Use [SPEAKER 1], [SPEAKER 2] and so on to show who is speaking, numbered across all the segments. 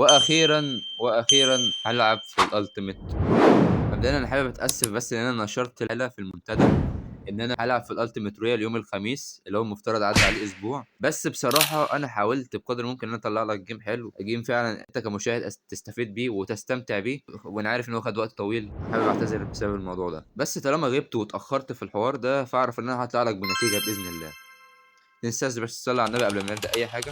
[SPEAKER 1] واخيرا هلعب في الالتيميت. مبدئيا انا حابب اتاسف بس ان انا نشرت الحلقه في المنتدى ان انا هلعب في الالتيميت رويال يوم الخميس اللي هو المفترض عدى عليه اسبوع. بس بصراحه انا حاولت بقدر الامكان ان انا اطلع لك جيم حلو، جيم فعلا انت كمشاهد تستفيد بيه وتستمتع بيه، وانا عارف ان هو خد وقت طويل. حابب اعتذر بسبب الموضوع ده، بس طالما غبت واتاخرت في الحوار ده فاعرف ان انا هطلع لك بنتيجه باذن الله. تنساش بس تصلي على النبي قبل ما نبدا اي حاجه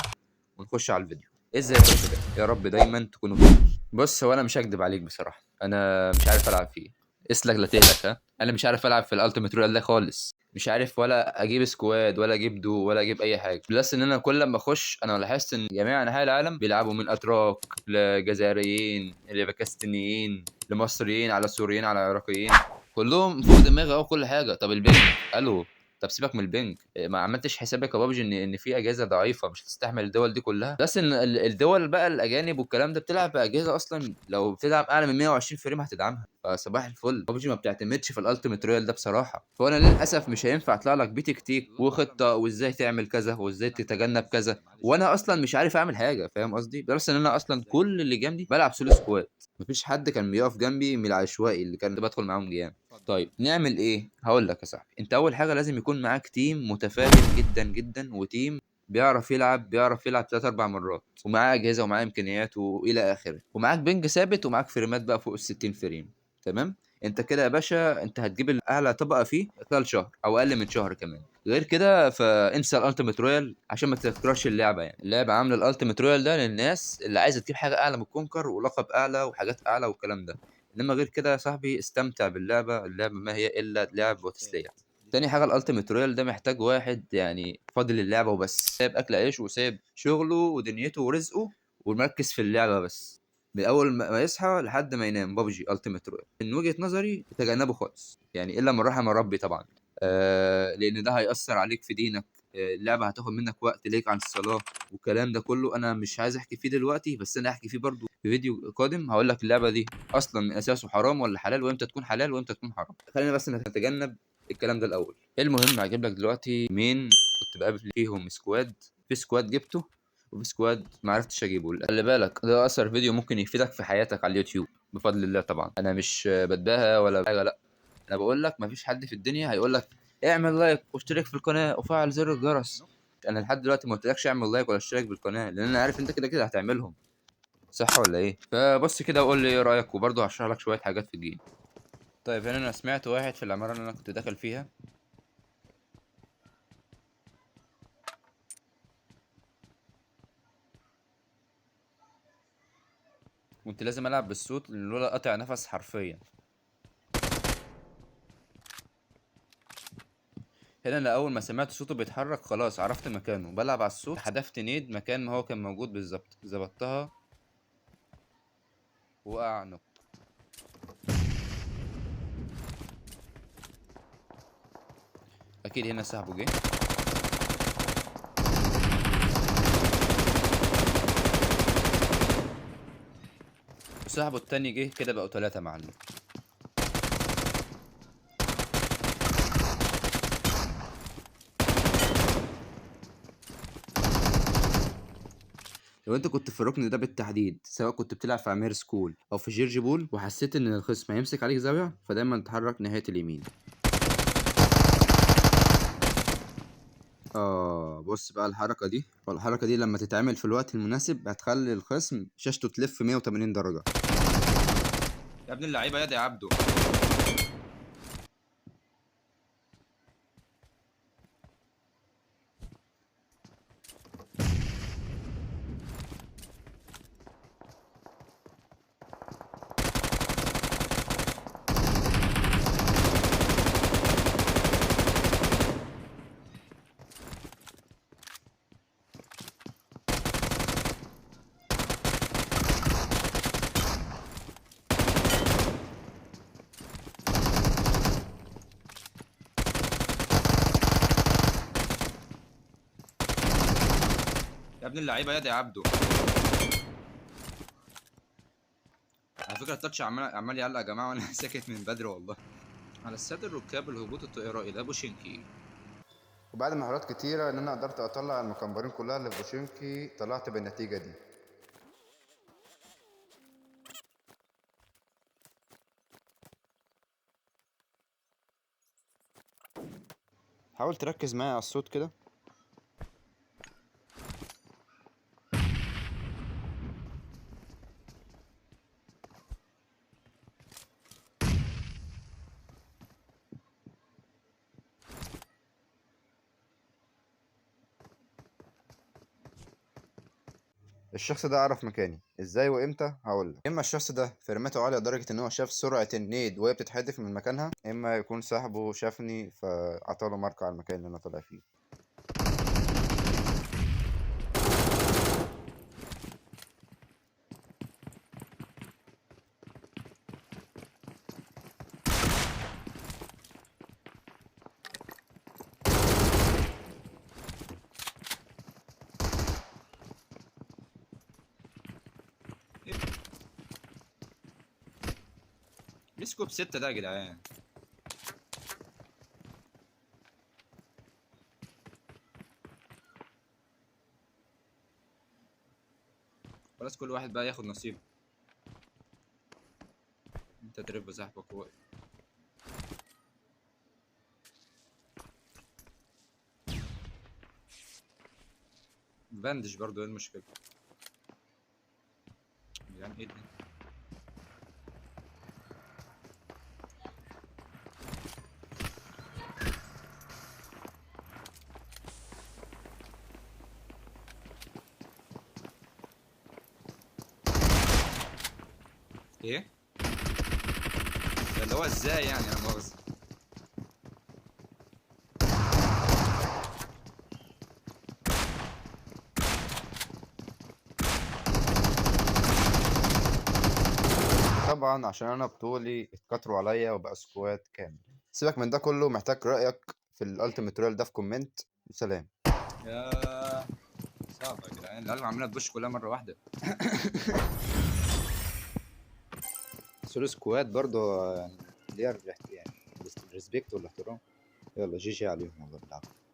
[SPEAKER 1] ونخش على الفيديو. ازيك يا شباب، يا رب دايما تكونوا بخير. بص، هو انا مش هكدب عليك بصراحه، انا مش عارف العب فيه. اسلك لا تهلك، ها. انا مش عارف العب في الالتيميت رويال ده خالص، مش عارف ولا اجيب سكواد ولا اجيب دو ولا اجيب اي حاجه. بلس ان انا كل لما اخش انا لاحظت ان جميع انحاء العالم بيلعبوا، من اتراك لجزائريين لباكستانيين لمصريين على سوريين على عراقيين، كلهم فوق دماغي او كل حاجه. طب البنج، الو. طب سيبك من البنج، ما عملتش حسابك يا بابجي ان في اجهزه ضعيفه مش هتستحمل الدول دي كلها؟ بس ان الدول بقى الاجانب والكلام ده بتلعب باجهزه اصلا لو بتلعب اعلى من 120 فريم هتدعمها. فصباح الفل، بابجي ما بتعتمدش في الالتيميت رويال ده بصراحه. فانا للاسف مش هينفع اطلع لك بتكتيك وخطه وازاي تعمل كذا وازاي تتجنب كذا، وانا اصلا مش عارف اعمل حاجه. فاهم قصدي؟ بس ان انا اصلا كل اللي جنبي بلعب سولو سكواد، مفيش حد كان بيقف جنبي من العشوائي اللي كان بدخل معاهم جيام. طيب نعمل ايه؟ هقول لك يا صاحبي، انت اول حاجه لازم يكون معاك تيم متفاهم جدا جدا، وتيم بيعرف يلعب 3 4 مرات، ومعاه اجهزه ومعاه امكانيات والى اخره، ومعاك بنج ثابت ومعاك فريمات بقى فوق ال 60 فريم. تمام. انت كده يا باشا انت هتجيب الاعلى طبقه فيه خلال شهر او اقل من شهر كمان. غير كده فانسى الالتيميت رويال عشان ما تكرهش اللعبه. يعني اللعبه عامله الالتيميت رويال ده للناس اللي عايزه تجيب حاجه اعلى من الكونكر ولقب اعلى وحاجات اعلى والكلام ده. انما غير كده يا صاحبي استمتع باللعبه، اللعبه ما هي الا لعب وتسليه. تاني حاجه الالتيميت رويال ده محتاج واحد يعني فاضل اللعبه وبس، سايب اكل عيش وسايب شغله ودنيته ورزقه ومركز في اللعبه بس، من اول ما يصحى لحد ما ينام. بابجي التيميت رويال من وجهه نظري تجنبه خالص، يعني الا من رحم ربي طبعا. لان ده هيأثر عليك في دينك. اللعبه هتاخد منك وقت ليك عن الصلاه والكلام ده كله. انا مش عايز احكي فيه دلوقتي، بس انا احكي فيه برضو في فيديو قادم. هقول لك اللعبه دي اصلا من اساسه حرام ولا حلال، وامتى تكون حلال وامتى تكون حرام. خلينا بس نتجنب الكلام ده الاول. المهم هجيب لك دلوقتي مين كنت بقابل فيهم سكواد. في سكواد جبته وفي سكواد ما عرفتش اجيبه للأسف. خلي بالك ده اثر فيديو ممكن يفيدك في حياتك على اليوتيوب بفضل الله طبعا. انا مش بتباهى ولا حاجه، لا. انا بقول لك مفيش حد في الدنيا هيقول لك اعمل لايك واشترك في القناه وفعل زر الجرس. انا لحد دلوقتي ما قلتلكش اعمل لايك ولا اشترك بالقناه، لان انا عارف انت كده كده هتعملهم. صح ولا ايه؟ فبص كده وقول لي ايه رايك، وبرضه هشرح لك شويه حاجات في الجيم. طيب هنا انا سمعت واحد في العماره اللي انا كنت داخل فيها. كنت لازم العب بالصوت لان لولا قطع نفس حرفيا. هنا انا اول ما سمعت صوته بيتحرك خلاص عرفت مكانه، بلعب على الصوت، حذفت نيد مكان ما هو كان موجود بالظبط، ظبطتها وقع نط. اكيد هنا صاحبه جه. وصاحبه التاني جه، كده بقوا 3 معلم. لو انت كنت في الركن ده بالتحديد، سواء كنت بتلعب في عمير سكول او في جيرجي بول، وحسيت ان الخصم هيمسك عليك زاويه، فدايما تحرك ناحيه اليمين. بص بقى الحركه دي، والحركه دي لما تتعمل في الوقت المناسب هتخلي الخصم شاشته تلف 180 درجه. يا ابن اللعيبه يا عبده. يا ابن اللعيبه يا عبده. على فكره التاتش عمال يعلق يا جماعه وانا ساكت من بدري والله. على الساده الركاب الهبوط الطائرائي ده بوشينكي. وبعد محاولات كتيرة إن أنا قدرت أطلع المكمبرين كلها اللي في بوشينكي، طلعت بالنتيجة دي.
[SPEAKER 2] حاول تركز معايا على الصوت كده. الشخص ده عرف مكاني ازاي وامتى؟ هقول لك. اما الشخص ده فرمته عاليه لدرجه ان هو شاف سرعه النيد وهي بتتحدف من مكانها، اما يكون صاحبه شافني فعطاله ماركه على المكان اللي انا طالع فيه.
[SPEAKER 1] ليه سكوب 6 ده يا جدعان؟ خلاص كل واحد بقى ياخد نصيبه. انت ترب صاحبك واقف. بندج برضو، ايه المشكلة؟ يعني ايه ده؟ ايه؟ ده اللي هو ازاي يعني؟ انا مؤاخذة.
[SPEAKER 2] طبعا عشان انا بطولي اتكتروا عليا وبقى سكواد كامل. سيبك من ده كله، محتاج رايك في الالتيميت رويال ده في كومنت. سلام.
[SPEAKER 1] يا صعب يا جدعان، العيال عاملة تبوش كلها مرة واحدة.
[SPEAKER 2] سولو سكواد برضه يعني ليها يعني ريسبكت والاحترام. يلا جي جي عليهم والله بالعافيه.